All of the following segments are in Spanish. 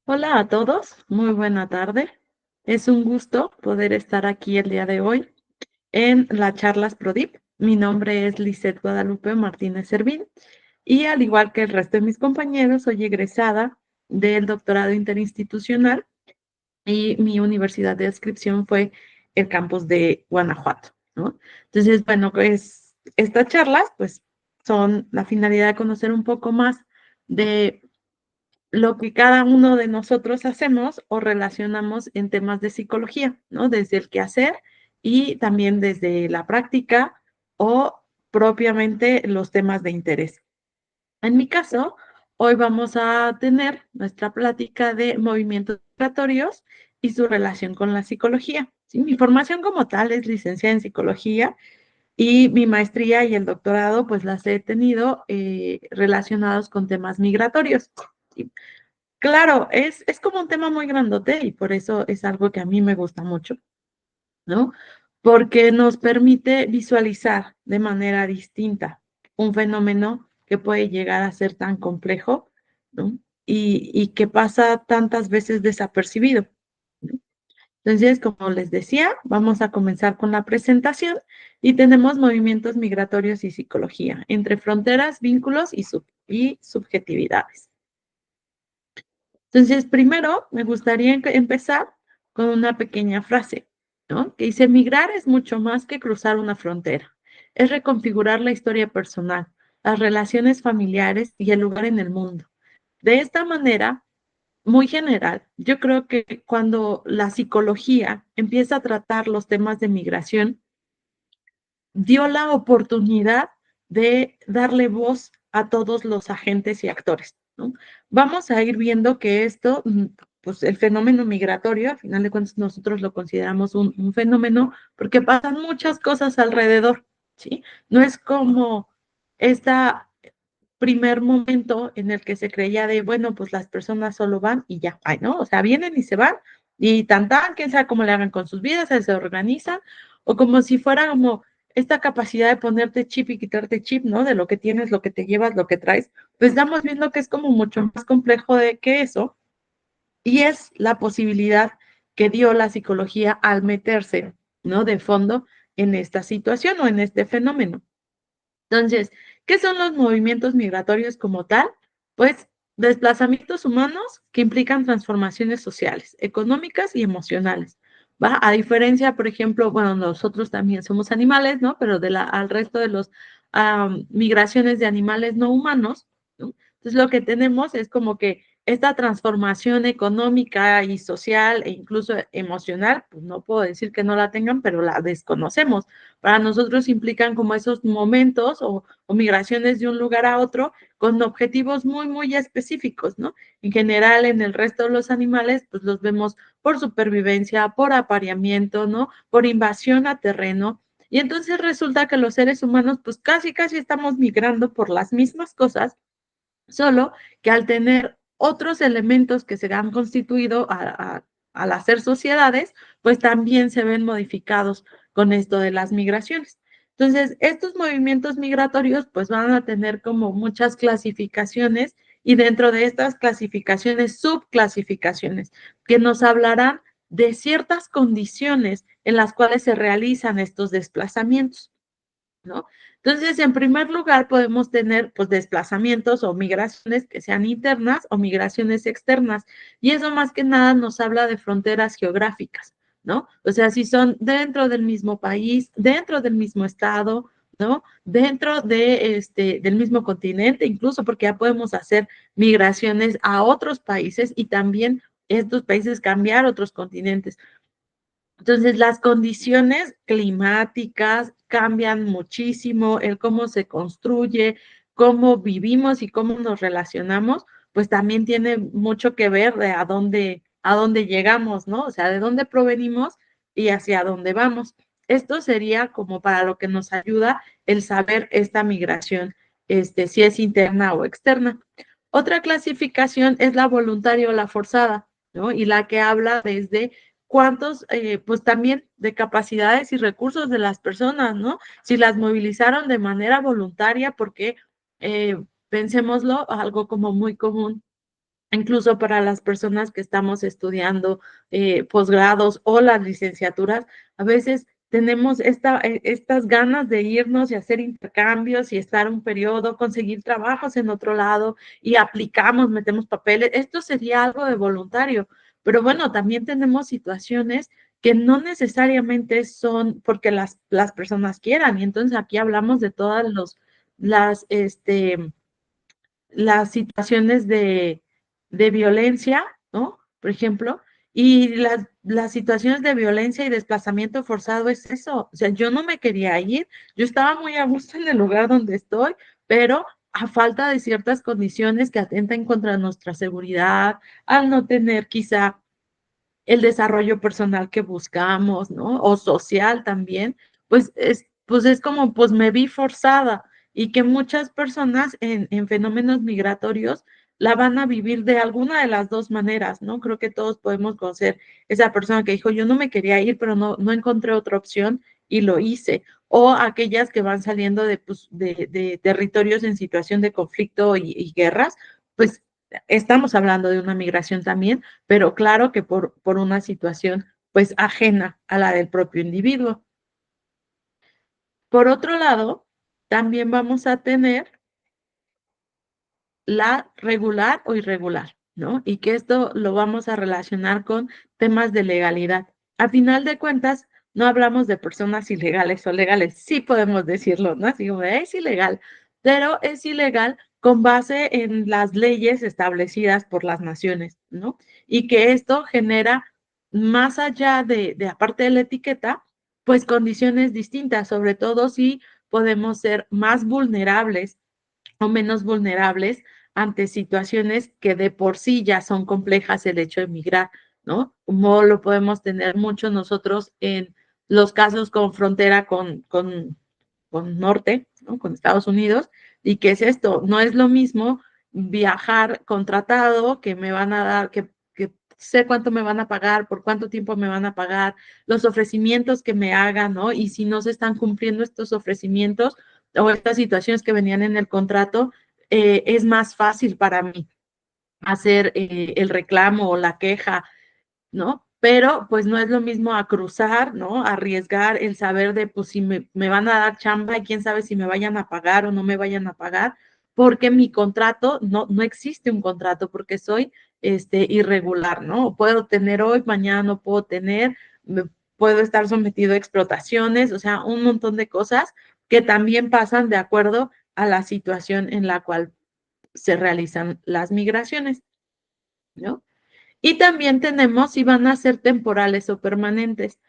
Hola a todos, muy buena tarde. Es un gusto poder estar aquí el día de hoy en la charlas PRODIP. Mi nombre es Lisette Guadalupe Martínez Servín y al igual que el resto de mis compañeros, soy egresada del doctorado interinstitucional y mi universidad de adscripción fue el campus de Guanajuato, ¿no? Entonces, bueno, pues estas charlas pues son la finalidad de conocer un poco más de lo que cada uno de nosotros hacemos o relacionamos en temas de psicología, ¿no? Desde el quehacer y también desde la práctica o propiamente los temas de interés. En mi caso, hoy vamos a tener nuestra plática de movimientos migratorios y su relación con la psicología. ¿Sí? Mi formación como tal es licenciada en psicología y mi maestría y el doctorado pues las he tenido relacionados con temas migratorios. ¿Sí? Claro, es como un tema muy grandote y por eso es algo que a mí me gusta mucho, ¿no? Porque nos permite visualizar de manera distinta un fenómeno que puede llegar a ser tan complejo, ¿no? Y que pasa tantas veces desapercibido, ¿no? Entonces, como les decía, vamos a comenzar con la presentación y tenemos movimientos migratorios y psicología, entre fronteras, vínculos y subjetividades. Entonces, primero me gustaría empezar con una pequeña frase, ¿no? Que dice, migrar es mucho más que cruzar una frontera. Es reconfigurar la historia personal, las relaciones familiares y el lugar en el mundo. De esta manera, muy general, yo creo que cuando la psicología empieza a tratar los temas de migración, dio la oportunidad de darle voz a todos los agentes y actores, ¿no? Vamos a ir viendo que esto, pues el fenómeno migratorio, al final de cuentas nosotros lo consideramos un fenómeno porque pasan muchas cosas alrededor, ¿sí? No es como esta primer momento en el que se creía de, bueno, pues las personas solo van y ya, ay, ¿no? O sea, vienen y se van y quién sabe cómo le hagan con sus vidas, se organizan, o como si fuera como esta capacidad de ponerte chip y quitarte chip, ¿no? De lo que tienes, lo que te llevas, lo que traes, pues estamos viendo que es como mucho más complejo de que eso, y es la posibilidad que dio la psicología al meterse, ¿no? De fondo en esta situación o en este fenómeno. Entonces, ¿qué son los movimientos migratorios como tal? Pues desplazamientos humanos que implican transformaciones sociales, económicas y emocionales. ¿Va? A diferencia, por ejemplo, bueno, nosotros también somos animales, ¿no? Pero al resto de los migraciones de animales no humanos, ¿no? Entonces, lo que tenemos es como que esta transformación económica y social e incluso emocional, pues no puedo decir que no la tengan, pero la desconocemos. Para nosotros implican como esos momentos o migraciones de un lugar a otro con objetivos muy, muy específicos, ¿no? En general, en el resto de los animales, pues los vemos por supervivencia, por apareamiento, ¿no? Por invasión a terreno. Y entonces resulta que los seres humanos, pues casi, casi estamos migrando por las mismas cosas, solo que al tener otros elementos que se han constituido al hacer sociedades, pues también se ven modificados con esto de las migraciones. Entonces, estos movimientos migratorios pues van a tener como muchas clasificaciones y dentro de estas clasificaciones, subclasificaciones, que nos hablarán de ciertas condiciones en las cuales se realizan estos desplazamientos, ¿no? Entonces, en primer lugar, podemos tener pues desplazamientos o migraciones que sean internas o migraciones externas. Y eso más que nada nos habla de fronteras geográficas, ¿no? O sea, si son dentro del mismo país, dentro del mismo estado, ¿no? Dentro del mismo continente, incluso porque ya podemos hacer migraciones a otros países y también estos países cambiar otros continentes. Entonces, las condiciones climáticas cambian muchísimo, el cómo se construye, cómo vivimos y cómo nos relacionamos, pues también tiene mucho que ver de a dónde llegamos, ¿no? O sea, de dónde provenimos y hacia dónde vamos. Esto sería como para lo que nos ayuda el saber esta migración, si es interna o externa. Otra clasificación es la voluntaria o la forzada, ¿no? Y la que habla desde cuántos, pues también de capacidades y recursos de las personas, ¿no? Si las movilizaron de manera voluntaria, porque pensémoslo, algo como muy común incluso para las personas que estamos estudiando posgrados o las licenciaturas, a veces tenemos estas ganas de irnos y hacer intercambios y estar un periodo, conseguir trabajos en otro lado y aplicamos, metemos papeles. Esto sería algo de voluntario, pero bueno, también tenemos situaciones que no necesariamente son porque las personas quieran. Y entonces aquí hablamos de todas las, este, las situaciones de violencia, ¿no? Por ejemplo, y las situaciones de violencia y desplazamiento forzado es eso. O sea, yo no me quería ir, yo estaba muy a gusto en el lugar donde estoy, pero a falta de ciertas condiciones que atentan contra nuestra seguridad, al no tener quizá el desarrollo personal que buscamos, ¿no? O social también, pues es como, pues me vi forzada y que muchas personas en fenómenos migratorios la van a vivir de alguna de las dos maneras, ¿no? Creo que todos podemos conocer esa persona que dijo, yo no me quería ir, pero no encontré otra opción y lo hice. O aquellas que van saliendo pues, de territorios en situación de conflicto y guerras, pues estamos hablando de una migración también, pero claro que por una situación pues ajena a la del propio individuo. Por otro lado, también vamos a tener la regular o irregular, ¿no? Y que esto lo vamos a relacionar con temas de legalidad. A final de cuentas, no hablamos de personas ilegales o legales, sí podemos decirlo, ¿no? Así como es ilegal, pero es ilegal con base en las leyes establecidas por las naciones, ¿no? Y que esto genera, más allá aparte de la etiqueta, pues condiciones distintas, sobre todo si podemos ser más vulnerables o menos vulnerables ante situaciones que de por sí ya son complejas el hecho de migrar, ¿no? Como lo podemos tener mucho nosotros en los casos con frontera con Norte, ¿no? Con Estados Unidos. ¿Y qué es esto? No es lo mismo viajar contratado, que me van a dar, que sé cuánto me van a pagar, por cuánto tiempo me van a pagar, los ofrecimientos que me hagan, ¿no? Y si no se están cumpliendo estos ofrecimientos, o estas situaciones que venían en el contrato, es más fácil para mí hacer el reclamo o la queja, ¿no? Pero pues no es lo mismo a cruzar, ¿no? Arriesgar el saber de pues si me van a dar chamba y quién sabe si me vayan a pagar o no me vayan a pagar, porque mi contrato, no existe un contrato porque soy irregular, ¿no? Puedo tener hoy, mañana no puedo tener, puedo estar sometido a explotaciones, o sea, un montón de cosas que también pasan de acuerdo a la situación en la cual se realizan las migraciones, ¿no? Y también tenemos si van a ser temporales o permanentes.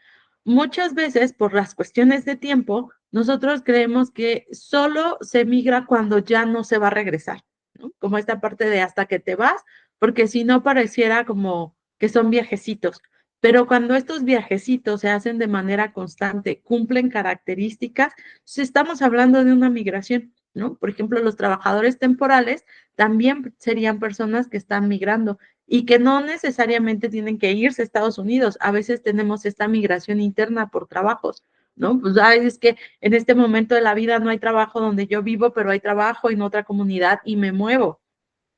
Muchas veces, por las cuestiones de tiempo, nosotros creemos que solo se migra cuando ya no se va a regresar, ¿no? Como esta parte de hasta que te vas, porque si no pareciera como que son viajecitos. Pero cuando estos viajecitos se hacen de manera constante, cumplen características, si estamos hablando de una migración, ¿no? Por ejemplo, los trabajadores temporales también serían personas que están migrando y que no necesariamente tienen que irse a Estados Unidos. A veces tenemos esta migración interna por trabajos, ¿no? Pues es que en este momento de la vida no hay trabajo donde yo vivo, pero hay trabajo en otra comunidad y me muevo,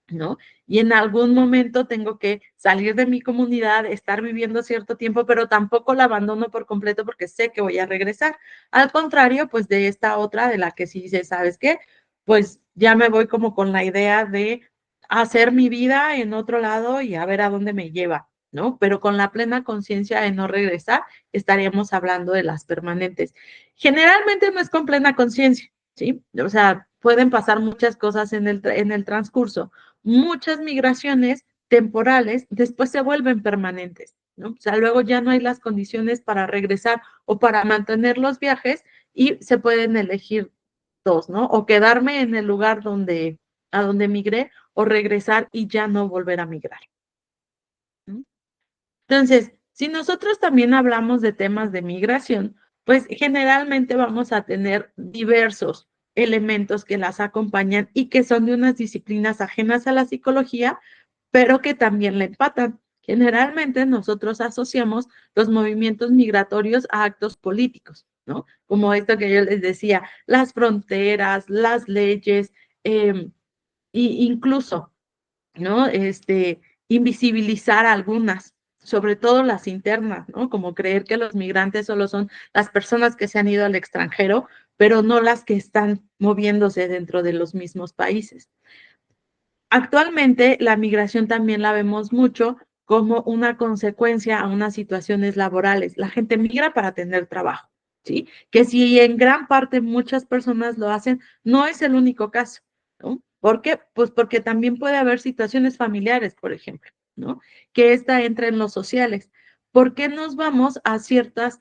¿no? Y en algún momento tengo que salir de mi comunidad, estar viviendo cierto tiempo, pero tampoco la abandono por completo porque sé que voy a regresar. Al contrario, pues de esta otra de la que sí dice, ¿sabes qué? Pues ya me voy como con la idea de hacer mi vida en otro lado y a ver a dónde me lleva, ¿no? Pero con la plena conciencia de no regresar, estaríamos hablando de las permanentes. Generalmente no es con plena conciencia, ¿sí? O sea, pueden pasar muchas cosas en el transcurso. Muchas migraciones temporales después se vuelven permanentes, ¿no? O sea, luego ya no hay las condiciones para regresar o para mantener los viajes y se pueden elegir dos, ¿no? O quedarme en el lugar a donde migré o regresar y ya no volver a migrar, ¿no? Entonces, si nosotros también hablamos de temas de migración, pues generalmente vamos a tener diversos elementos que las acompañan y que son de unas disciplinas ajenas a la psicología, pero que también le empatan. Generalmente nosotros asociamos los movimientos migratorios a actos políticos, ¿no? Como esto que yo les decía, las fronteras, las leyes, y incluso ¿no? Invisibilizar algunas, sobre todo las internas, ¿no? Como creer que los migrantes solo son las personas que se han ido al extranjero, pero no las que están moviéndose dentro de los mismos países. Actualmente, la migración también la vemos mucho como una consecuencia a unas situaciones laborales. La gente migra para tener trabajo, ¿sí? Que si en gran parte muchas personas lo hacen, no es el único caso, ¿no? ¿Por qué? Pues porque también puede haber situaciones familiares, por ejemplo, ¿no? Que esta entra en los sociales. ¿Por qué nos vamos a ciertas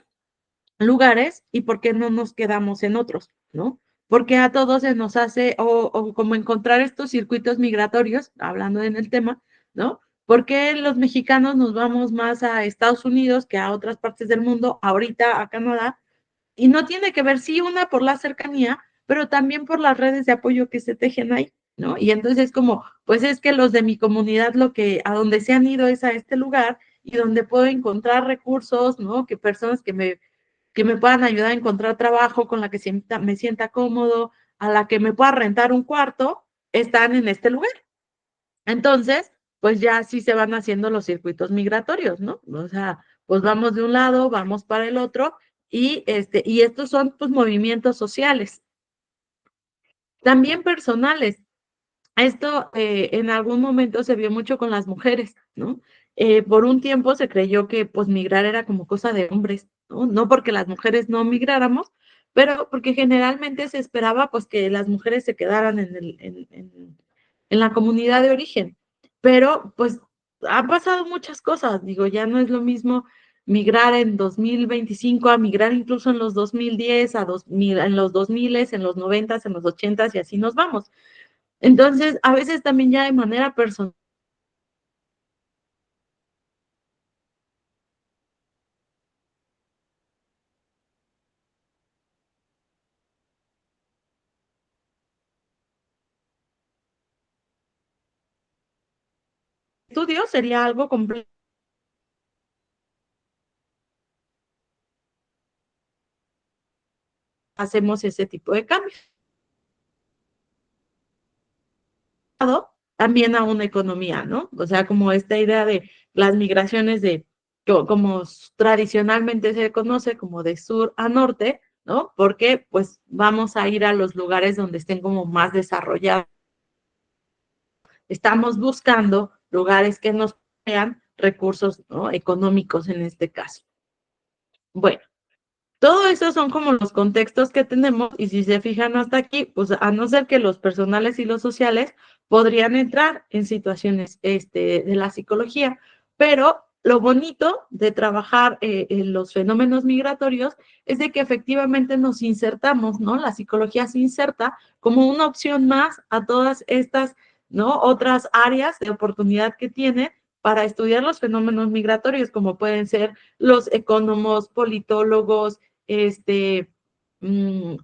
lugares y por qué no nos quedamos en otros, ¿no? Porque a todos se nos hace, o como encontrar estos circuitos migratorios, hablando en el tema, ¿no? ¿Por qué los mexicanos nos vamos más a Estados Unidos que a otras partes del mundo, ahorita a Canadá? Y no tiene que ver, sí, una por la cercanía, pero también por las redes de apoyo que se tejen ahí, ¿no? Y entonces es como, pues es que los de mi comunidad, a donde se han ido es a este lugar y donde puedo encontrar recursos, ¿no? Que personas que me puedan ayudar a encontrar trabajo, con la que me sienta cómodo, a la que me pueda rentar un cuarto, están en este lugar. Entonces, pues ya sí se van haciendo los circuitos migratorios, ¿no? O sea, pues vamos de un lado, vamos para el otro, y estos son pues movimientos sociales, también personales. Esto en algún momento se vio mucho con las mujeres, ¿no? Por un tiempo se creyó que pues migrar era como cosa de hombres, ¿no? No porque las mujeres no migráramos, pero porque generalmente se esperaba pues que las mujeres se quedaran en la comunidad de origen. Pero pues han pasado muchas cosas, digo, ya no es lo mismo migrar en 2025 a migrar incluso en los 2010, en los 2000, en los 90, en los 80 y así nos vamos. Entonces, a veces también ya de manera personal, estudio sería algo complejo, hacemos ese tipo de cambios. También a una economía, ¿no? O sea, como esta idea de las migraciones como tradicionalmente se conoce, como de sur a norte, ¿no? Porque pues vamos a ir a los lugares donde estén como más desarrollados. Estamos buscando lugares que nos sean recursos, ¿no? Económicos en este caso. Bueno, todo eso son como los contextos que tenemos y si se fijan hasta aquí, pues a no ser que los personales y los sociales podrían entrar en situaciones de la psicología, pero lo bonito de trabajar en los fenómenos migratorios es de que efectivamente nos insertamos, ¿no? La psicología se inserta como una opción más a todas estas, ¿no? Otras áreas de oportunidad que tiene para estudiar los fenómenos migratorios, como pueden ser los ecónomos, politólogos, este, mm,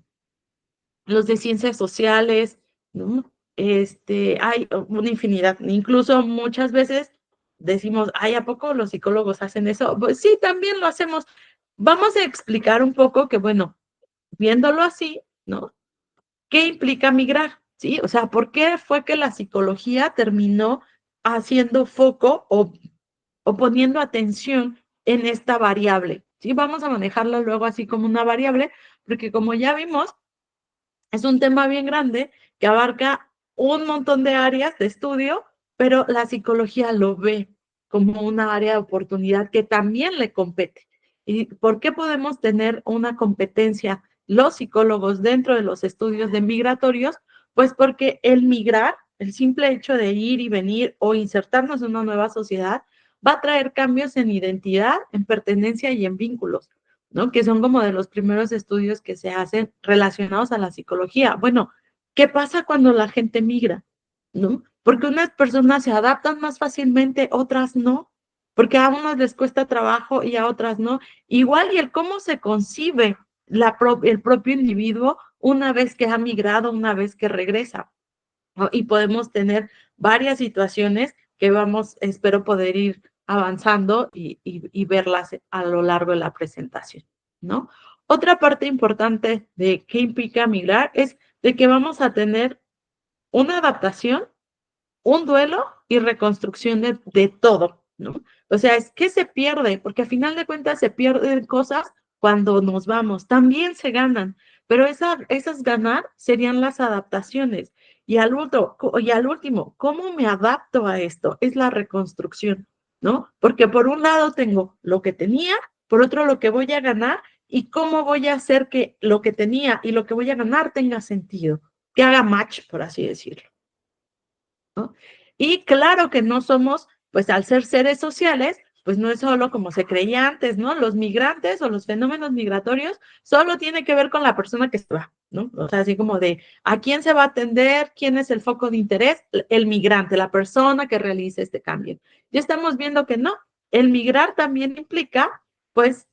los de ciencias sociales, ¿no? Hay una infinidad. Incluso muchas veces decimos, ay, ¿a poco los psicólogos hacen eso? Pues sí, también lo hacemos. Vamos a explicar un poco que, bueno, viéndolo así, ¿no? ¿Qué implica migrar? ¿Sí? O sea, ¿por qué fue que la psicología terminó haciendo foco o poniendo atención en esta variable? ¿Sí? Vamos a manejarla luego así como una variable, porque como ya vimos, es un tema bien grande que abarca un montón de áreas de estudio, pero la psicología lo ve como una área de oportunidad que también le compete. ¿Y por qué podemos tener una competencia los psicólogos dentro de los estudios de migratorios? Pues porque el migrar, el simple hecho de ir y venir o insertarnos en una nueva sociedad, va a traer cambios en identidad, en pertenencia y en vínculos. ¿No? Que son como de los primeros estudios que se hacen relacionados a la psicología. Bueno, ¿qué pasa cuando la gente migra? ¿No? Porque unas personas se adaptan más fácilmente, otras no, porque a unas les cuesta trabajo y a otras no. Igual y el cómo se concibe el propio individuo una vez que ha migrado, una vez que regresa. ¿No? Y podemos tener varias situaciones que vamos, espero poder ir avanzando y verlas a lo largo de la presentación, ¿no? Otra parte importante de qué implica migrar es de que vamos a tener una adaptación un duelo y reconstrucción de todo, ¿no? O sea, es que se pierde, porque al final de cuentas se pierden cosas cuando nos vamos, también se ganan, pero esas ganar serían las adaptaciones. Y al último, ¿cómo me adapto a esto? Es la reconstrucción, ¿no? Porque por un lado tengo lo que tenía, por otro lo que voy a ganar y cómo voy a hacer que lo que tenía y lo que voy a ganar tenga sentido, que haga match, por así decirlo, ¿no? Y claro que no somos, pues al ser seres sociales, pues no es solo como se creía antes, ¿no? Los migrantes o los fenómenos migratorios solo tiene que ver con la persona que se va, ¿no? O sea, así como de a quién se va a atender, quién es el foco de interés, el migrante, la persona que realiza este cambio. Ya estamos viendo que no, el migrar también implica, pues,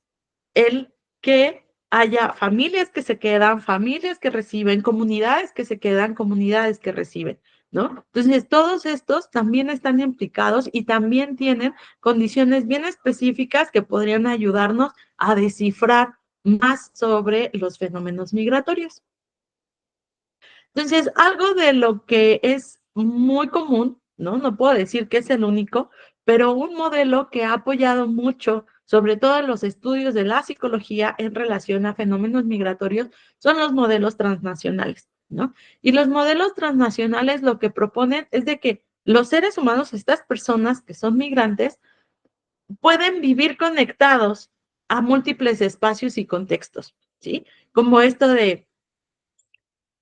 el que haya familias que se quedan, familias que reciben, comunidades que se quedan, comunidades que reciben, ¿no? Entonces, todos estos también están implicados y también tienen condiciones bien específicas que podrían ayudarnos a descifrar más sobre los fenómenos migratorios. Entonces, algo de lo que es muy común, ¿no? No puedo decir que es el único, pero un modelo que ha apoyado mucho, sobre todo en los estudios de la psicología en relación a fenómenos migratorios, son los modelos transnacionales, ¿no? Y los modelos transnacionales lo que proponen es de que los seres humanos, estas personas que son migrantes, pueden vivir conectados a múltiples espacios y contextos, ¿sí? Como esto de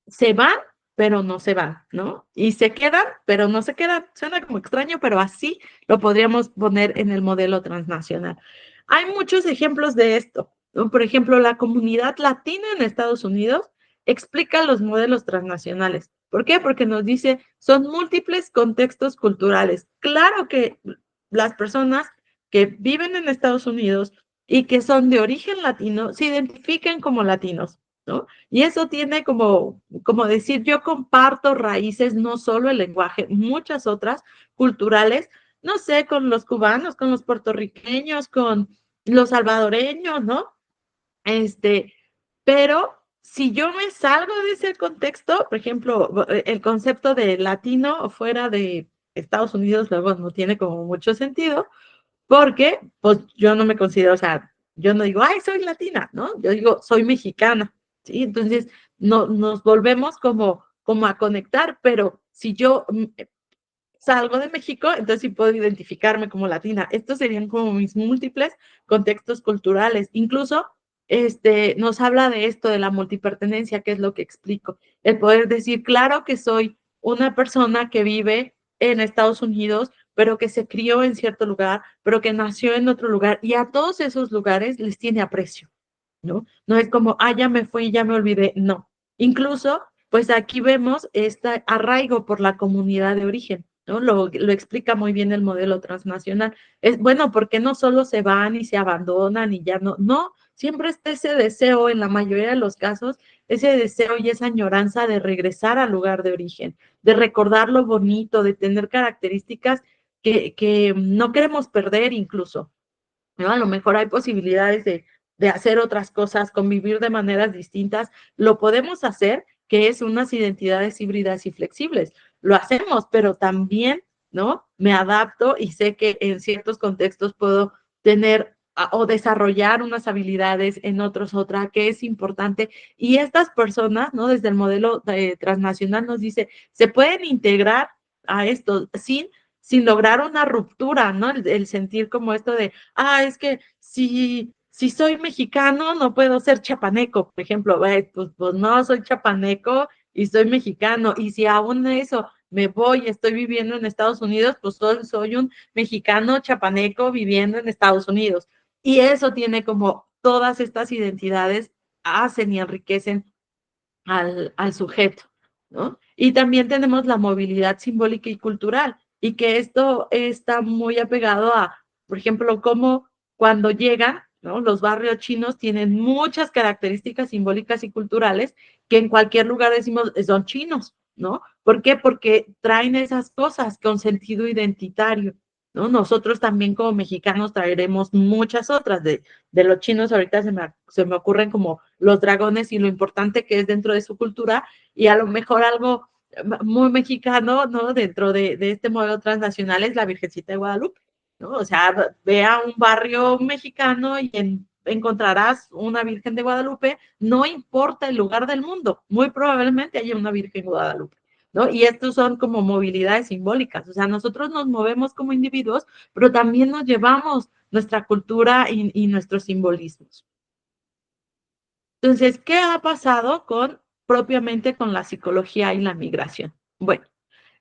se van, pero no se van, ¿no? Y se quedan, pero no se quedan. Suena como extraño, pero así lo podríamos poner en el modelo transnacional. Hay muchos ejemplos de esto, ¿no? Por ejemplo, la comunidad latina en Estados Unidos explica los modelos transnacionales. ¿Por qué? Porque nos dice, son múltiples contextos culturales. Claro que las personas que viven en Estados Unidos y que son de origen latino se identifican como latinos, ¿no? Y eso tiene como decir, yo comparto raíces, no solo el lenguaje, muchas otras culturales, no sé, con los cubanos, con los puertorriqueños, con los salvadoreños, ¿no? Este, pero si yo me salgo de ese contexto, por ejemplo, el concepto de latino fuera de Estados Unidos luego no tiene como mucho sentido, porque pues yo no me considero, o sea, yo no digo, ay, soy latina, ¿no? Yo digo, soy mexicana, ¿sí? Entonces, no, nos volvemos como a conectar, pero si yo salgo de México, entonces sí puedo identificarme como latina. Estos serían como mis múltiples contextos culturales. Incluso nos habla de esto, de la multipertenencia, que es lo que explico. El poder decir, claro que soy una persona que vive en Estados Unidos, pero que se crió en cierto lugar, pero que nació en otro lugar, y a todos esos lugares les tiene aprecio, ¿no? No es como, ah, ya me fui, ya me olvidé, no. Incluso, pues aquí vemos este arraigo por la comunidad de origen, ¿no? Lo explica muy bien el modelo transnacional. Es bueno, porque no solo se van y se abandonan y ya no, siempre está ese deseo, en la mayoría de los casos, ese deseo y esa añoranza de regresar al lugar de origen, de recordar lo bonito, de tener características que no queremos perder incluso, ¿no? A lo mejor hay posibilidades de hacer otras cosas, convivir de maneras distintas. Lo podemos hacer, que es unas identidades híbridas y flexibles. Lo hacemos, pero también, ¿no? Me adapto y sé que en ciertos contextos puedo tener o desarrollar unas habilidades, en otros otra, que es importante. Y estas personas, ¿no? Desde el modelo transnacional nos dice, se pueden integrar a esto sin lograr una ruptura, ¿no? El sentir como esto de, ah, es que si soy mexicano, no puedo ser chapaneco, por ejemplo, pues no, soy chapaneco y soy mexicano, y si aún eso me voy, estoy viviendo en Estados Unidos, pues soy un mexicano chapaneco viviendo en Estados Unidos. Y eso tiene como todas estas identidades hacen y enriquecen al sujeto, ¿no? Y también tenemos la movilidad simbólica y cultural, y que esto está muy apegado a, por ejemplo, cómo cuando llegan, ¿no? Los barrios chinos tienen muchas características simbólicas y culturales que en cualquier lugar decimos son chinos, ¿no? ¿Por qué? Porque traen esas cosas con sentido identitario, ¿no? Nosotros también como mexicanos traeremos muchas otras de los chinos. Ahorita se me ocurren como los dragones y lo importante que es dentro de su cultura, y a lo mejor algo muy mexicano, ¿no? Dentro de este modelo transnacional es la Virgencita de Guadalupe, ¿no? O sea, ve a un barrio mexicano y encontrarás una Virgen de Guadalupe, no importa el lugar del mundo, muy probablemente haya una Virgen de Guadalupe, ¿no? Y estos son como movilidades simbólicas, o sea, nosotros nos movemos como individuos, pero también nos llevamos nuestra cultura y nuestros simbolismos. Entonces, ¿qué ha pasado propiamente con la psicología y la migración? Bueno,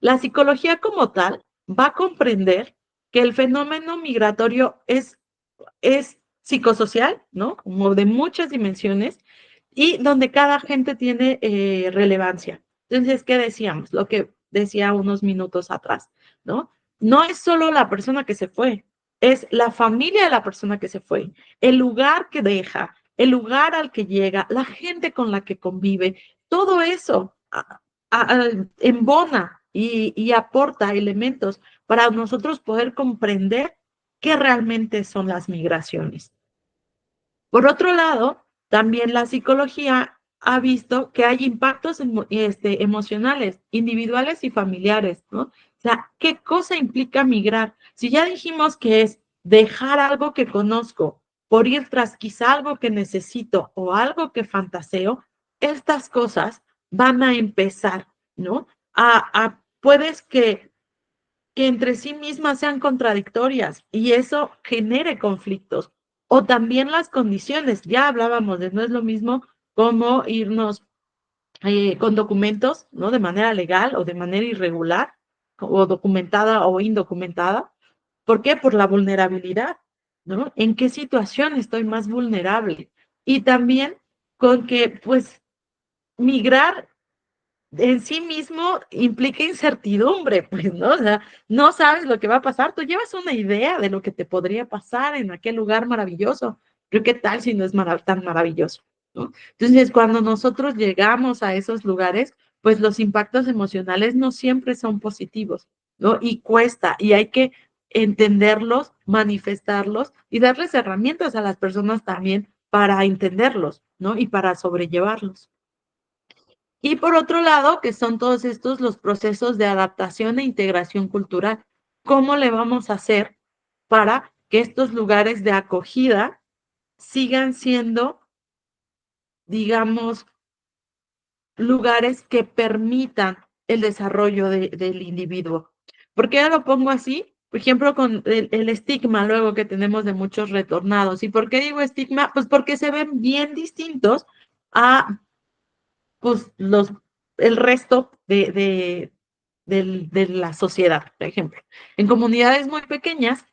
la psicología como tal va a comprender que el fenómeno migratorio es psicosocial, ¿no? Como de muchas dimensiones y donde cada gente tiene relevancia. Entonces, ¿qué decíamos? Lo que decía unos minutos atrás, ¿no? No es solo la persona que se fue, es la familia de la persona que se fue, el lugar que deja, el lugar al que llega, la gente con la que convive, todo eso embona y aporta elementos para nosotros poder comprender qué realmente son las migraciones. Por otro lado, también la psicología ha visto que hay impactos emocionales, individuales y familiares, ¿no? O sea, ¿qué cosa implica migrar? Si ya dijimos que es dejar algo que conozco por ir tras quizá algo que necesito o algo que fantaseo, estas cosas van a empezar, ¿no? Puedes que entre sí mismas sean contradictorias y eso genere conflictos. O también las condiciones, ya hablábamos de no es lo mismo como irnos con documentos, ¿no? De manera legal o de manera irregular, o documentada o indocumentada. ¿Por qué? Por la vulnerabilidad, ¿no? ¿En qué situación estoy más vulnerable? Y también con que, pues, migrar en sí mismo implica incertidumbre, pues, ¿no? O sea, no sabes lo que va a pasar. Tú llevas una idea de lo que te podría pasar en aquel lugar maravilloso, pero ¿qué tal si no es tan maravilloso? ¿No? Entonces, cuando nosotros llegamos a esos lugares, pues los impactos emocionales no siempre son positivos, ¿no? Y cuesta, y hay que entenderlos, manifestarlos y darles herramientas a las personas también para entenderlos, ¿no? Y para sobrellevarlos. Y por otro lado, que son todos estos los procesos de adaptación e integración cultural. ¿Cómo le vamos a hacer para que estos lugares de acogida sigan siendo, digamos, lugares que permitan el desarrollo del individuo? ¿Por qué lo pongo así? Por ejemplo, con el estigma luego que tenemos de muchos retornados. ¿Y por qué digo estigma? Pues porque se ven bien distintos a pues el resto de la sociedad, por ejemplo. En comunidades muy pequeñas,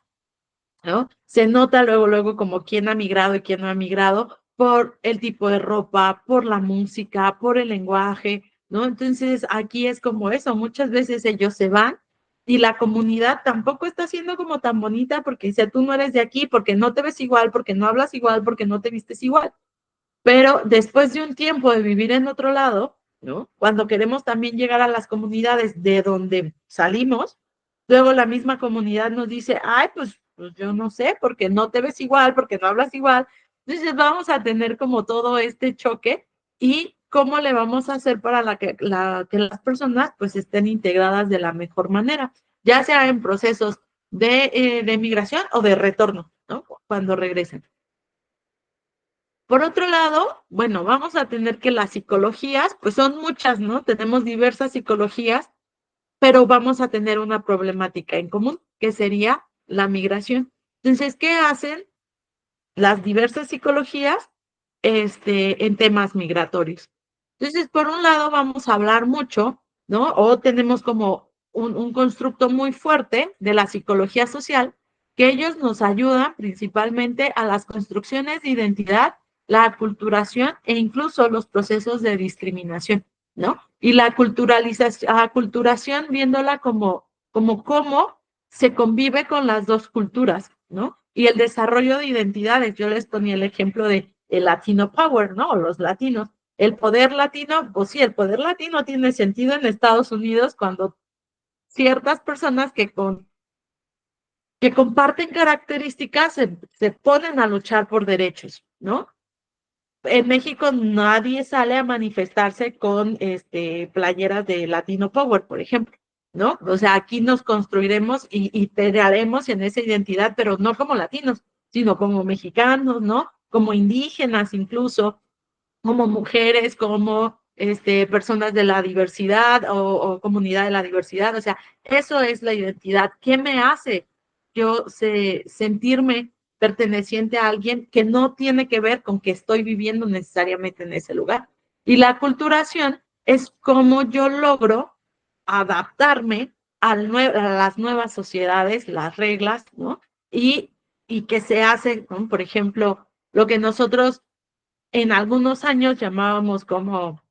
¿no? Se nota luego como quién ha migrado y quién no ha migrado por el tipo de ropa, por la música, por el lenguaje, ¿no? Entonces aquí es como eso, muchas veces ellos se van y la comunidad tampoco está siendo como tan bonita porque dice, tú no eres de aquí, porque no te ves igual, porque no hablas igual, porque no te vistes igual. Pero después de un tiempo de vivir en otro lado, ¿no? Cuando queremos también llegar a las comunidades de donde salimos, luego la misma comunidad nos dice, ay, pues yo no sé, porque no te ves igual, porque no hablas igual. Entonces vamos a tener como todo este choque y cómo le vamos a hacer para que las personas pues estén integradas de la mejor manera, ya sea en procesos de migración o de retorno, ¿no? Cuando regresen. Por otro lado, bueno, vamos a tener que las psicologías, pues son muchas, ¿no? Tenemos diversas psicologías, pero vamos a tener una problemática en común, que sería la migración. Entonces, ¿qué hacen las diversas psicologías en temas migratorios? Entonces, por un lado, vamos a hablar mucho, ¿no? O tenemos como un constructo muy fuerte de la psicología social, que ellos nos ayudan principalmente a las construcciones de identidad, la aculturación e incluso los procesos de discriminación, ¿no? Y la aculturación viéndola como cómo se convive con las dos culturas, ¿no? Y el desarrollo de identidades. Yo les ponía el ejemplo de el Latino Power, ¿no? Los latinos. El poder latino, pues sí, el poder latino tiene sentido en Estados Unidos cuando ciertas personas que comparten características se ponen a luchar por derechos, ¿no? en México nadie sale a manifestarse con playeras de Latino Power, por ejemplo, ¿no? O sea, aquí nos construiremos y pelearemos en esa identidad, pero no como latinos, sino como mexicanos, ¿no? Como indígenas incluso, como mujeres, como personas de la diversidad o comunidad de la diversidad. O sea, eso es la identidad. ¿Qué me hace yo sentirme perteneciente a alguien que no tiene que ver con que estoy viviendo necesariamente en ese lugar? Y la aculturación es cómo yo logro adaptarme a las nuevas sociedades, las reglas, ¿no? Y que se hace, ¿no? Por ejemplo, lo que nosotros en algunos años llamábamos como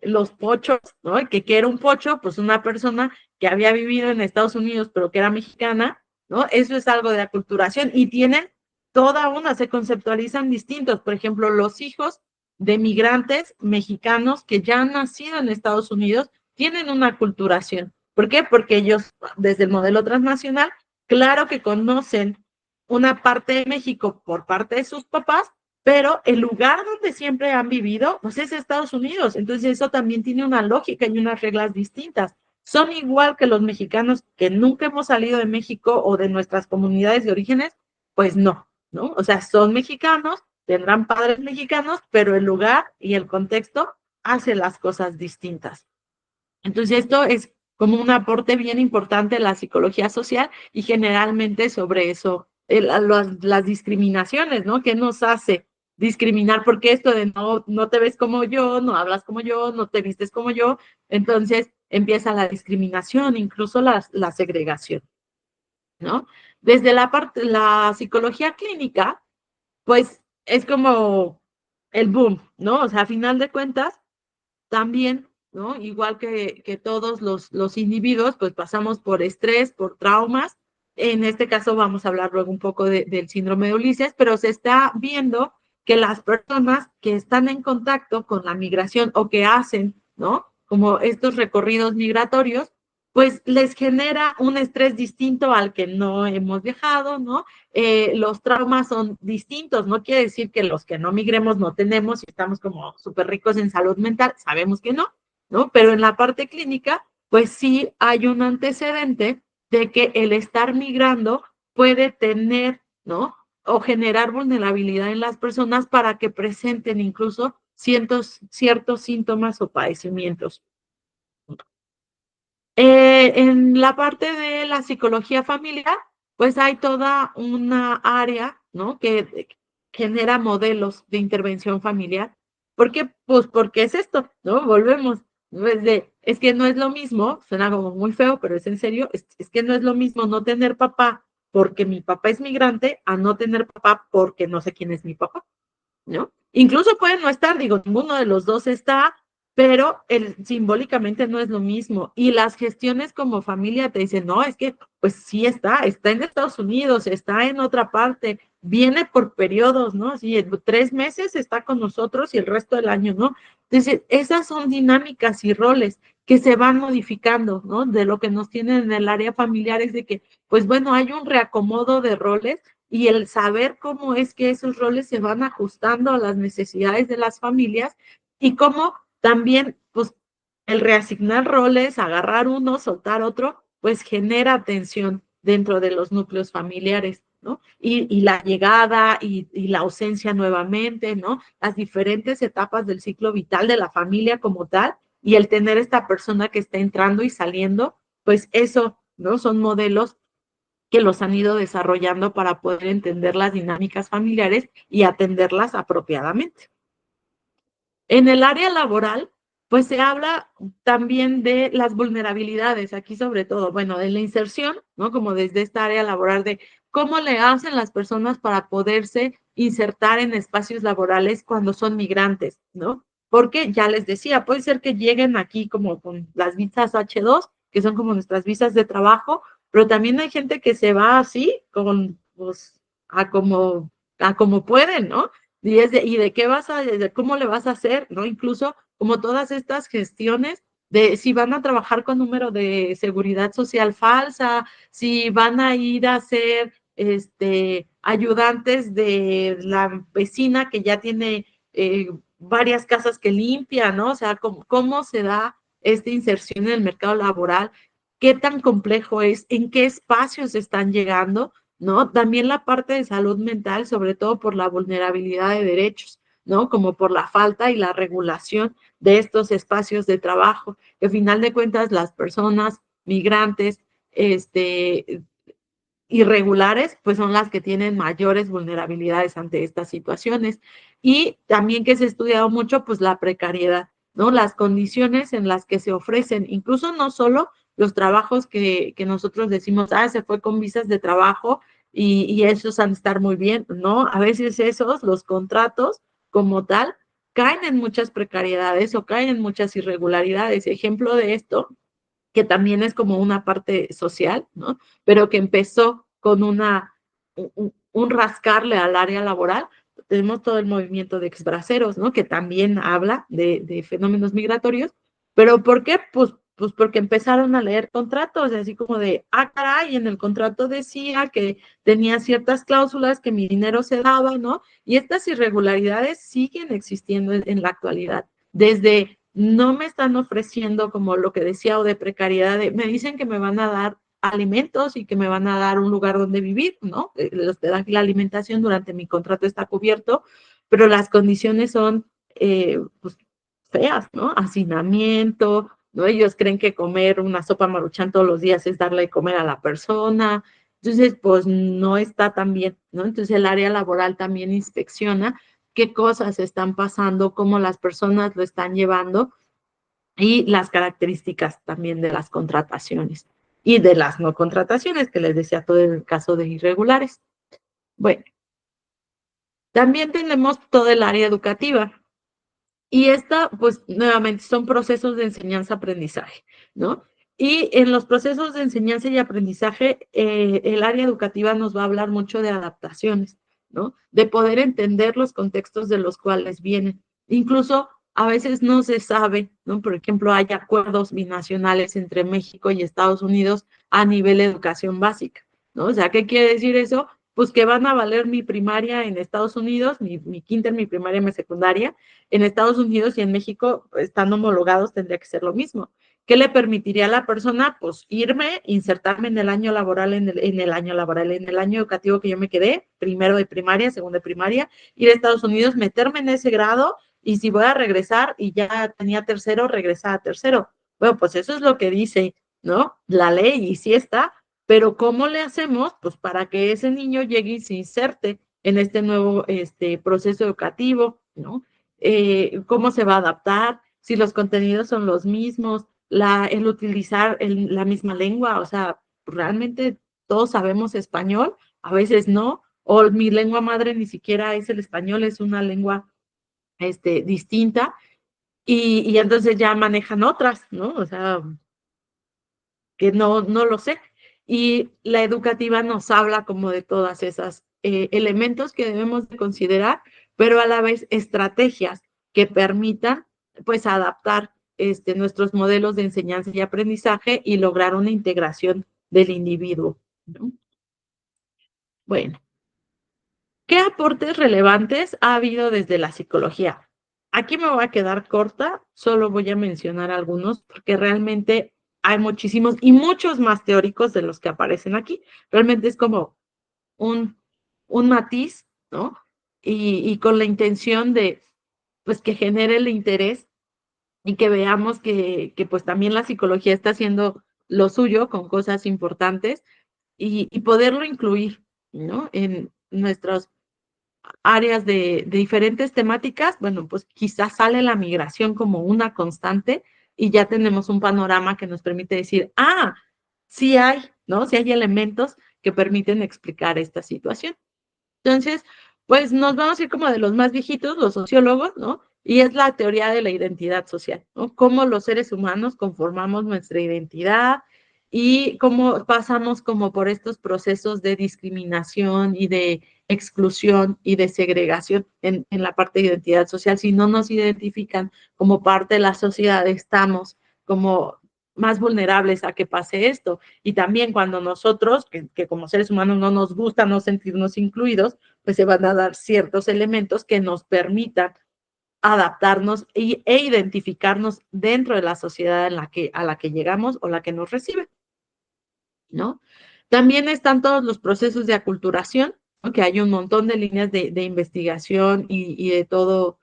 los pochos, ¿no? Que era un pocho, pues una persona que había vivido en Estados Unidos, pero que era mexicana, ¿no? Eso es algo de aculturación y tienen toda una, se conceptualizan distintos. Por ejemplo, los hijos de migrantes mexicanos que ya han nacido en Estados Unidos tienen una aculturación. ¿Por qué? Porque ellos, desde el modelo transnacional, claro que conocen una parte de México por parte de sus papás, pero el lugar donde siempre han vivido, pues es Estados Unidos. Entonces eso también tiene una lógica y unas reglas distintas. Son igual que los mexicanos que nunca hemos salido de México o de nuestras comunidades de orígenes, pues no, ¿no? O sea, son mexicanos, tendrán padres mexicanos, pero el lugar y el contexto hace las cosas distintas. Entonces esto es como un aporte bien importante en la psicología social y generalmente sobre eso, las discriminaciones, ¿no? ¿Qué nos hace discriminar? Porque esto de no te ves como yo, no hablas como yo, no te vistes como yo, entonces empieza la discriminación, incluso la segregación, ¿no? Desde la psicología clínica, pues es como el boom, ¿no? O sea, a final de cuentas, también, ¿no? Igual que todos los individuos, pues pasamos por estrés, por traumas. En este caso vamos a hablar luego un poco del síndrome de Ulises, pero se está viendo que las personas que están en contacto con la migración o que hacen, ¿no? Como estos recorridos migratorios, pues les genera un estrés distinto al que no hemos viajado, ¿no? Los traumas son distintos, no quiere decir que los que no migremos no tenemos y estamos como súper ricos en salud mental, sabemos que no, ¿no? Pero en la parte clínica, pues sí hay un antecedente de que el estar migrando puede tener, ¿no? O generar vulnerabilidad en las personas para que presenten incluso ciertos síntomas o padecimientos. En la parte de la psicología familiar, pues hay toda una área, ¿no? Que genera modelos de intervención familiar. ¿Por qué? Pues porque es esto, ¿no? Volvemos. ¿No? Es que no es lo mismo, suena como muy feo, pero es en serio, es que no es lo mismo no tener papá porque mi papá es migrante a no tener papá porque no sé quién es mi papá. ¿No? Incluso pueden no estar, digo, ninguno de los dos está, pero simbólicamente no es lo mismo. Y las gestiones como familia te dicen, no, es que pues sí está en Estados Unidos, está en otra parte, viene por periodos, ¿no? Así, 3 meses está con nosotros y el resto del año, ¿no? Entonces, esas son dinámicas y roles que se van modificando, ¿no? De lo que nos tienen en el área familiar es de que, pues bueno, hay un reacomodo de roles y el saber cómo es que esos roles se van ajustando a las necesidades de las familias y cómo también, pues, el reasignar roles, agarrar uno, soltar otro, pues genera tensión dentro de los núcleos familiares, ¿no? Y la llegada y la ausencia nuevamente, ¿no? Las diferentes etapas del ciclo vital de la familia como tal y el tener esta persona que está entrando y saliendo, pues eso, ¿no? Son modelos que los han ido desarrollando para poder entender las dinámicas familiares y atenderlas apropiadamente. En el área laboral, pues se habla también de las vulnerabilidades, aquí sobre todo, bueno, de la inserción, ¿no? Como desde esta área laboral de cómo le hacen las personas para poderse insertar en espacios laborales cuando son migrantes, ¿no? Porque ya les decía, puede ser que lleguen aquí como con las visas H2, que son como nuestras visas de trabajo, pero también hay gente que se va así, con, pues, a como pueden, ¿no? ¿Y de qué de cómo le vas a hacer, ¿no? Incluso como todas estas gestiones de si van a trabajar con número de seguridad social falsa, si van a ir a hacer ayudantes de la vecina que ya tiene varias casas que limpia, ¿no? O sea, cómo se da esta inserción en el mercado laboral, qué tan complejo es, en qué espacios están llegando, ¿no? También la parte de salud mental, sobre todo por la vulnerabilidad de derechos, ¿no? Como por la falta y la regulación de estos espacios de trabajo, que al final de cuentas las personas migrantes, irregulares, pues son las que tienen mayores vulnerabilidades ante estas situaciones. Y también que se ha estudiado mucho, pues la precariedad, ¿no? Las condiciones en las que se ofrecen, incluso no solo los trabajos que nosotros decimos, se fue con visas de trabajo y esos han de estar muy bien, ¿no? A veces esos, los contratos como tal, caen en muchas precariedades o caen en muchas irregularidades. Ejemplo de esto, que también es como una parte social, ¿no? Pero que empezó con un rascarle al área laboral. Tenemos todo el movimiento de exbraceros, ¿no? Que también habla de fenómenos migratorios, pero ¿por qué? Pues porque empezaron a leer contratos, así como de, caray, en el contrato decía que tenía ciertas cláusulas, que mi dinero se daba, ¿no? Y estas irregularidades siguen existiendo en la actualidad, desde no me están ofreciendo como lo que decía o de precariedad, me dicen que me van a dar alimentos y que me van a dar un lugar donde vivir, ¿no? El hospedaje y la alimentación durante mi contrato está cubierto, pero las condiciones son pues, feas, ¿no? Hacinamiento, ¿no? Ellos creen que comer una sopa Maruchan todos los días es darle de comer a la persona, entonces pues no está tan bien, ¿no? Entonces el área laboral también inspecciona qué cosas están pasando, cómo las personas lo están llevando y las características también de las contrataciones y de las no contrataciones, que les decía todo en el caso de irregulares. Bueno, también tenemos todo el área educativa. Y esta, pues nuevamente, son procesos de enseñanza-aprendizaje, ¿no? Y en los procesos de enseñanza y aprendizaje, el área educativa nos va a hablar mucho de adaptaciones, ¿no? De poder entender los contextos de los cuales vienen. Incluso a veces no se sabe, ¿no? Por ejemplo, hay acuerdos binacionales entre México y Estados Unidos a nivel de educación básica, ¿no? O sea, ¿qué quiere decir eso? Pues que van a valer mi primaria en Estados Unidos, mi kinder, mi primaria, mi secundaria, en Estados Unidos y en México, estando homologados, tendría que ser lo mismo. ¿Qué le permitiría a la persona? Pues irme, insertarme en el año laboral, en el año laboral, en el año educativo que yo me quedé, primero de primaria, segundo de primaria, ir a Estados Unidos, meterme en ese grado, y si voy a regresar y ya tenía tercero, regresar a tercero. Bueno, pues eso es lo que dice, ¿no? La ley, y sí está, pero ¿cómo le hacemos? Pues para que ese niño llegue y se inserte en este nuevo proceso educativo, ¿no? Cómo se va a adaptar, si los contenidos son los mismos, el utilizar la misma lengua, o sea, realmente todos sabemos español, a veces no, o mi lengua madre ni siquiera es el español, es una lengua distinta, y entonces ya manejan otras, ¿no? O sea, que no lo sé. Y la educativa nos habla como de todas esas elementos que debemos de considerar, pero a la vez estrategias que permitan pues adaptar nuestros modelos de enseñanza y aprendizaje y lograr una integración del individuo, ¿no? Bueno, ¿qué aportes relevantes ha habido desde la psicología? Aquí me voy a quedar corta, solo voy a mencionar algunos porque realmente hay muchísimos y muchos más teóricos de los que aparecen aquí. Realmente es como un, un matiz, ¿no? Y con la intención de, pues, que genere el interés y que veamos que pues también la psicología está haciendo lo suyo con cosas importantes y poderlo incluir, ¿no? En nuestros áreas de diferentes temáticas, bueno, pues quizás sale la migración como una constante y ya tenemos un panorama que nos permite decir, sí hay, ¿no? Sí hay elementos que permiten explicar esta situación. Entonces, pues nos vamos a ir como de los más viejitos, los sociólogos, ¿no? Y es la teoría de la identidad social, ¿no? Cómo los seres humanos conformamos nuestra identidad y cómo pasamos como por estos procesos de discriminación y de exclusión y de segregación en la parte de identidad social. Si no nos identifican como parte de la sociedad, estamos como más vulnerables a que pase esto. Y también cuando nosotros, que como seres humanos no nos gusta no sentirnos incluidos, pues se van a dar ciertos elementos que nos permitan adaptarnos e identificarnos dentro de la sociedad a la que llegamos o la que nos recibe, ¿no? También están todos los procesos de aculturación, ¿no? Que hay un montón de líneas de investigación y de todo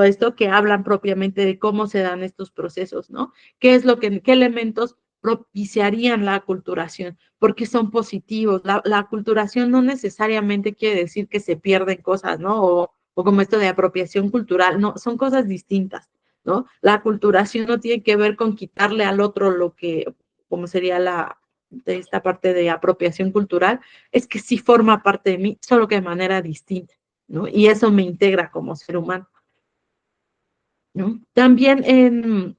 esto que hablan propiamente de cómo se dan estos procesos, ¿no? ¿Qué es qué elementos propiciarían la aculturación? Porque son positivos. La aculturación no necesariamente quiere decir que se pierden cosas, ¿no? O como esto de apropiación cultural, no, son cosas distintas, ¿no? La aculturación no tiene que ver con quitarle al otro lo que, como sería de esta parte de apropiación cultural, es que sí forma parte de mí, solo que de manera distinta, ¿no? Y eso me integra como ser humano, ¿no? También en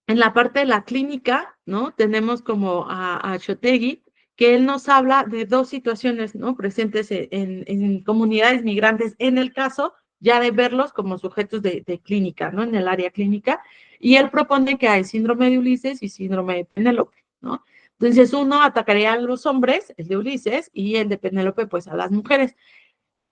la parte de la clínica, ¿no? Tenemos como a Xotegui, que él nos habla de dos situaciones, ¿no? Presentes en comunidades migrantes, en el caso ya de verlos como sujetos de clínica, ¿no? En el área clínica, y él propone que hay síndrome de Ulises y síndrome de Penélope, ¿no? Entonces uno atacaría a los hombres, el de Ulises, y el de Penélope, pues a las mujeres.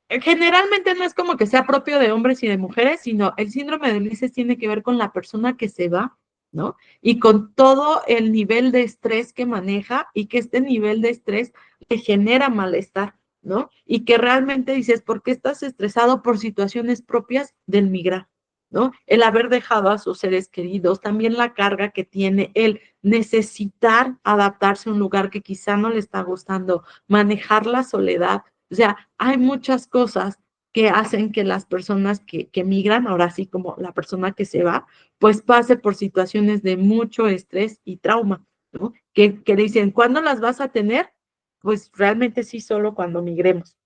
Generalmente no es como que sea propio de hombres y de mujeres, sino el síndrome de Ulises tiene que ver con la persona que se va, ¿no? Y con todo el nivel de estrés que maneja y que este nivel de estrés le genera malestar, ¿no? Y que realmente dices, ¿por qué estás estresado por situaciones propias del migrar? ¿No? El haber dejado a sus seres queridos, también la carga que tiene el necesitar adaptarse a un lugar que quizá no le está gustando, manejar la soledad, o sea, hay muchas cosas que hacen que las personas que migran, ahora sí como la persona que se va, pues pase por situaciones de mucho estrés y trauma, ¿no? Que dicen, ¿cuándo las vas a tener? Pues realmente sí, solo cuando migremos,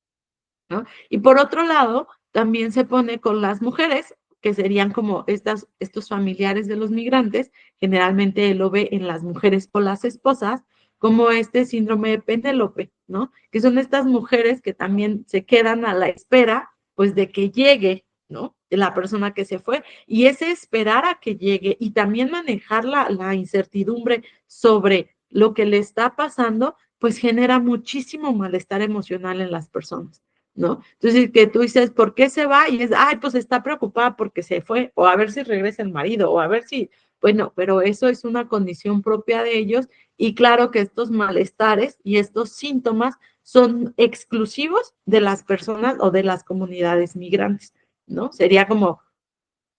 ¿no? Y por otro lado, también se pone con las mujeres, que serían como estos familiares de los migrantes, generalmente él lo ve en las mujeres o las esposas, como este síndrome de Penélope, ¿no? Que son estas mujeres que también se quedan a la espera, pues, de que llegue, ¿no? De la persona que se fue. Y ese esperar a que llegue y también manejar la incertidumbre sobre lo que le está pasando, pues genera muchísimo malestar emocional en las personas, ¿no? Entonces, que tú dices, ¿por qué se va? Y es, ay, pues está preocupada porque se fue, o a ver si regresa el marido, o a ver si, bueno, pero eso es una condición propia de ellos, y claro que estos malestares y estos síntomas son exclusivos de las personas o de las comunidades migrantes, ¿no? Sería como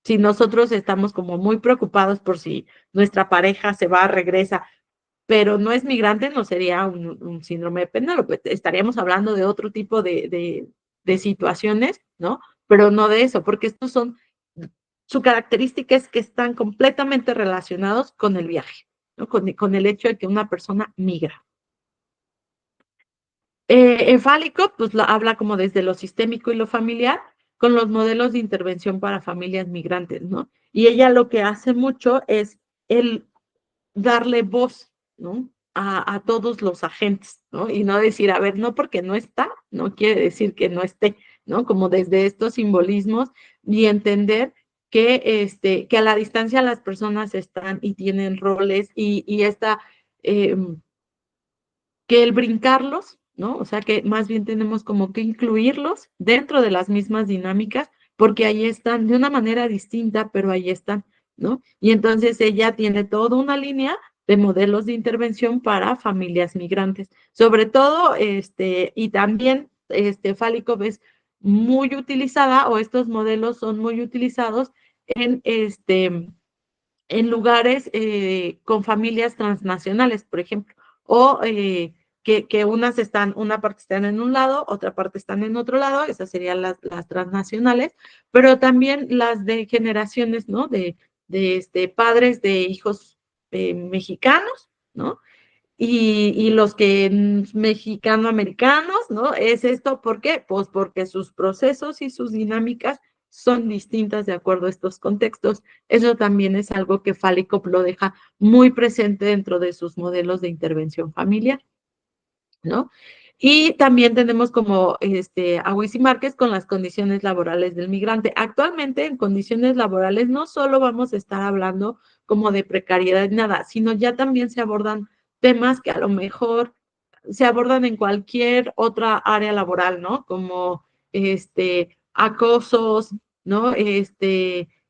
si nosotros estamos como muy preocupados por si nuestra pareja se va, regresa, pero no es migrante, no sería un síndrome de Penélope. Estaríamos hablando de otro tipo de situaciones, ¿no? Pero no de eso, porque estos son, su característica es que están completamente relacionados con el viaje, ¿no? Con el hecho de que una persona migra. Fálico, pues habla como desde lo sistémico y lo familiar, con los modelos de intervención para familias migrantes, ¿no? Y ella lo que hace mucho es el darle voz, ¿no? A todos los agentes, ¿no? Y no decir, a ver, no porque no está, no quiere decir que no esté, ¿no? Como desde estos simbolismos y entender que a la distancia las personas están y tienen roles y esta, que el brincarlos, ¿no? O sea, que más bien tenemos como que incluirlos dentro de las mismas dinámicas, porque ahí están de una manera distinta, pero ahí están, ¿no? Y entonces ella tiene toda una línea de modelos de intervención para familias migrantes, sobre todo, y también, Fálico es muy utilizada, o estos modelos son muy utilizados en, en lugares con familias transnacionales, por ejemplo, o que una parte están en un lado, otra parte están en otro lado, esas serían las transnacionales, pero también las de generaciones, ¿no? De padres de hijos mexicanos, ¿no? Y los que mexicano-americanos, ¿no? Es esto, ¿por qué? Pues porque sus procesos y sus dinámicas son distintas de acuerdo a estos contextos. Eso también es algo que Fálico lo deja muy presente dentro de sus modelos de intervención familiar, ¿no? Y también tenemos como a Huizi Márquez con las condiciones laborales del migrante. Actualmente en condiciones laborales no solo vamos a estar hablando como de precariedad, nada, sino ya también se abordan temas que a lo mejor se abordan en cualquier otra área laboral, ¿no? Como acosos, ¿no?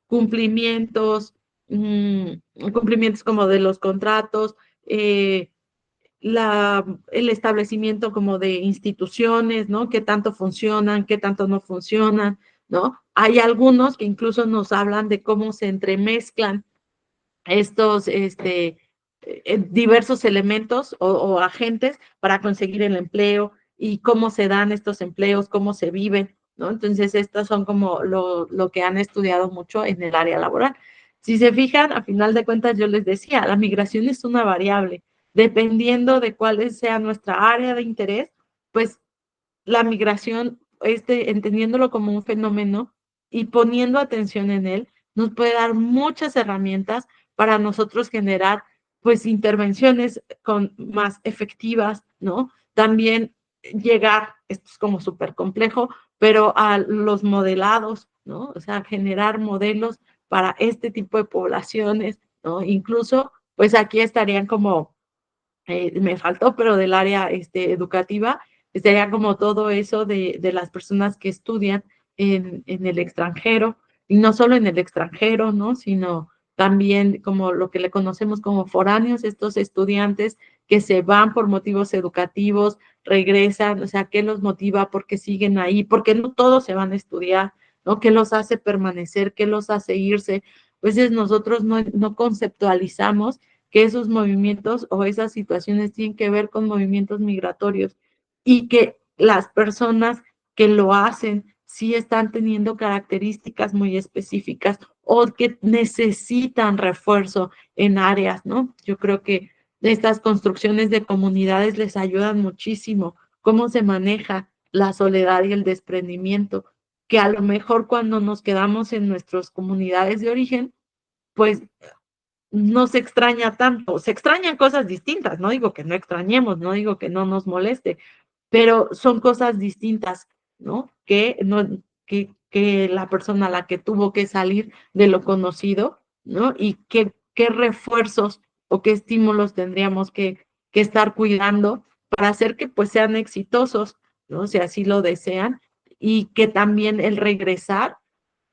Cumplimientos, cumplimientos como de los contratos, eh, el establecimiento como de instituciones, ¿no? Qué tanto funcionan, qué tanto no funcionan, ¿no? Hay algunos que incluso nos hablan de cómo se entremezclan estos diversos elementos o agentes para conseguir el empleo y cómo se dan estos empleos, cómo se viven, ¿no? Entonces, estas son como lo que han estudiado mucho en el área laboral. Si se fijan, a final de cuentas, yo les decía, la migración es una variable. Dependiendo de cuál sea nuestra área de interés, pues la migración, entendiéndolo como un fenómeno y poniendo atención en él, nos puede dar muchas herramientas para nosotros generar, pues, intervenciones más efectivas, ¿no? También llegar, esto es como súper complejo, pero a los modelados, ¿no? O sea, generar modelos para este tipo de poblaciones, ¿no? Incluso, pues aquí estarían como me faltó, pero del área educativa, sería como todo eso de las personas que estudian en el extranjero, y no solo en el extranjero, ¿no? Sino también como lo que le conocemos como foráneos, estos estudiantes que se van por motivos educativos, regresan, o sea, ¿qué los motiva? ¿Por qué siguen ahí? Porque no todos se van a estudiar, ¿no? ¿Qué los hace permanecer? ¿Qué los hace irse? A veces nosotros no conceptualizamos que esos movimientos o esas situaciones tienen que ver con movimientos migratorios y que las personas que lo hacen sí están teniendo características muy específicas o que necesitan refuerzo en áreas, ¿no? Yo creo que estas construcciones de comunidades les ayudan muchísimo. Cómo se maneja la soledad y el desprendimiento, que a lo mejor cuando nos quedamos en nuestras comunidades de origen, pues no se extraña tanto, se extrañan cosas distintas, no digo que no extrañemos, no digo que no nos moleste, pero son cosas distintas, ¿no? Que la persona a la que tuvo que salir de lo conocido, ¿no? Y qué refuerzos o qué estímulos tendríamos que estar cuidando para hacer que pues sean exitosos, ¿no? Si así lo desean, y que también el regresar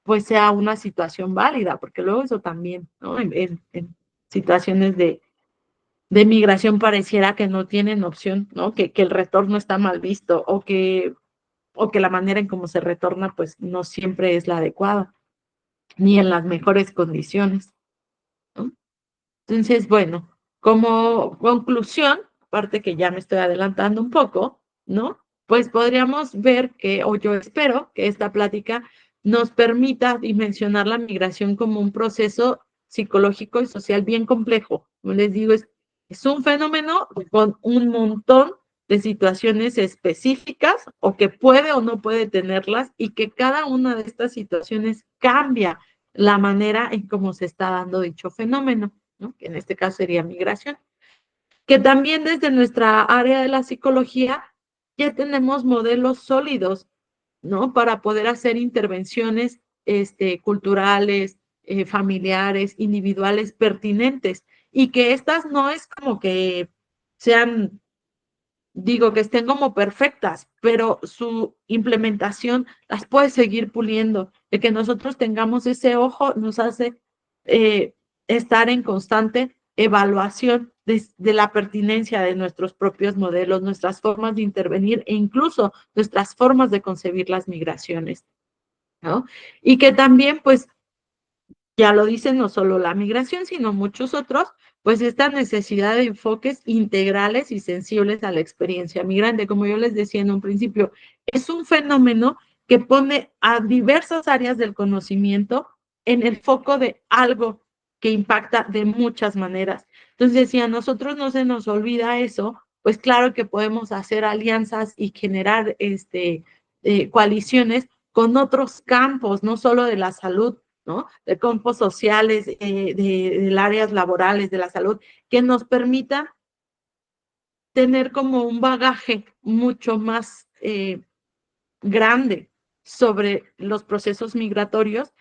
pues sea una situación válida, porque luego eso también, ¿no? En situaciones de migración pareciera que no tienen opción, ¿no? Que el retorno está mal visto o que la manera en cómo se retorna pues no siempre es la adecuada, ni en las mejores condiciones, ¿no? Entonces, bueno, como conclusión, aparte que ya me estoy adelantando un poco, ¿no? Pues podríamos ver que, o yo espero que esta plática nos permita dimensionar la migración como un proceso psicológico y social bien complejo. Como les digo, es un fenómeno con un montón de situaciones específicas o que puede o no puede tenerlas y que cada una de estas situaciones cambia la manera en cómo se está dando dicho fenómeno, ¿no? Que en este caso sería migración, que también desde nuestra área de la psicología ya tenemos modelos sólidos, ¿no? Para poder hacer intervenciones culturales, familiares, individuales pertinentes, y que estas no es como que sean, digo, que estén como perfectas, pero su implementación las puede seguir puliendo. El que nosotros tengamos ese ojo nos hace eh, estar en constante evaluación de la pertinencia de nuestros propios modelos, nuestras formas de intervenir e incluso nuestras formas de concebir las migraciones, ¿no? Y que también, pues, ya lo dicen no solo la migración, sino muchos otros, pues esta necesidad de enfoques integrales y sensibles a la experiencia migrante, como yo les decía en un principio, es un fenómeno que pone a diversas áreas del conocimiento en el foco de algo que impacta de muchas maneras. Entonces, si a nosotros no se nos olvida eso, pues claro que podemos hacer alianzas y generar coaliciones con otros campos, no solo de la salud, ¿no? De campos sociales, de áreas laborales, de la salud, que nos permitan tener como un bagaje mucho más grande sobre los procesos migratorios,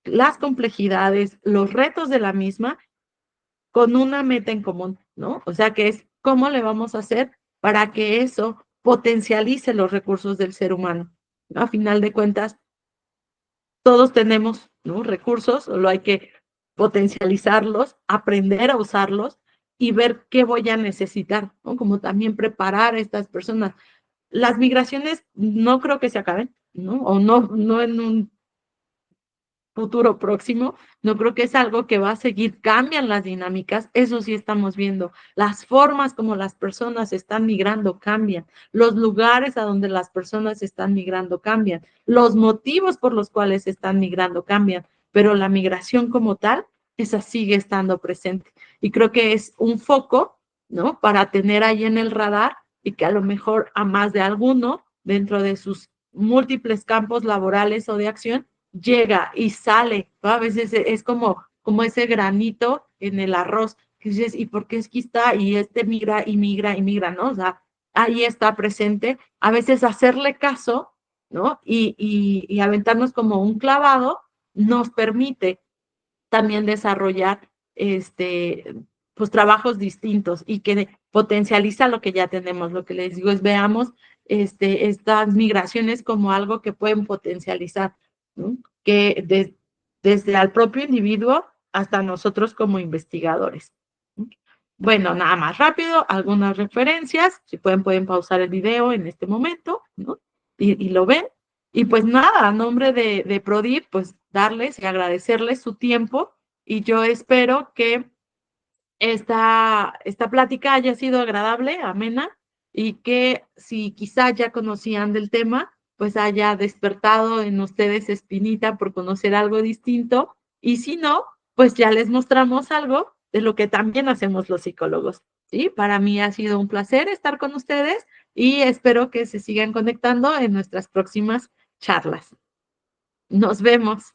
las complejidades, los retos de la misma con una meta en común, ¿no? O sea, que es cómo le vamos a hacer para que eso potencialice los recursos del ser humano. A final de cuentas, todos tenemos, ¿no?, recursos, solo hay que potencializarlos, aprender a usarlos y ver qué voy a necesitar, ¿no? Como también preparar a estas personas. Las migraciones no creo que se acaben, ¿no? O no en un futuro próximo, no creo que es algo que va a seguir, cambian las dinámicas, eso sí estamos viendo, las formas como las personas están migrando cambian, los lugares a donde las personas están migrando cambian, los motivos por los cuales están migrando cambian, pero la migración como tal, esa sigue estando presente. Y creo que es un foco, ¿no?, para tener ahí en el radar y que a lo mejor a más de alguno, dentro de sus múltiples campos laborales o de acción, llega y sale, ¿no? A veces es como ese granito en el arroz, que dices, ¿y por qué es que está? Y este migra y migra y migra, ¿no? O sea, ahí está presente. A veces hacerle caso, ¿no? Y aventarnos como un clavado nos permite también desarrollar pues trabajos distintos y que potencializa lo que ya tenemos. Lo que les digo es veamos estas migraciones como algo que pueden potencializar, ¿no? Que desde al propio individuo hasta nosotros como investigadores. Bueno, nada más rápido, algunas referencias, si pueden pausar el video en este momento, ¿no? Y lo ven. Y pues nada, a nombre de Prodip, pues darles y agradecerles su tiempo y yo espero que esta plática haya sido agradable, amena, y que si quizá ya conocían del tema, pues haya despertado en ustedes espinita por conocer algo distinto, y si no, pues ya les mostramos algo de lo que también hacemos los psicólogos, ¿sí? Para mí ha sido un placer estar con ustedes y espero que se sigan conectando en nuestras próximas charlas. Nos vemos.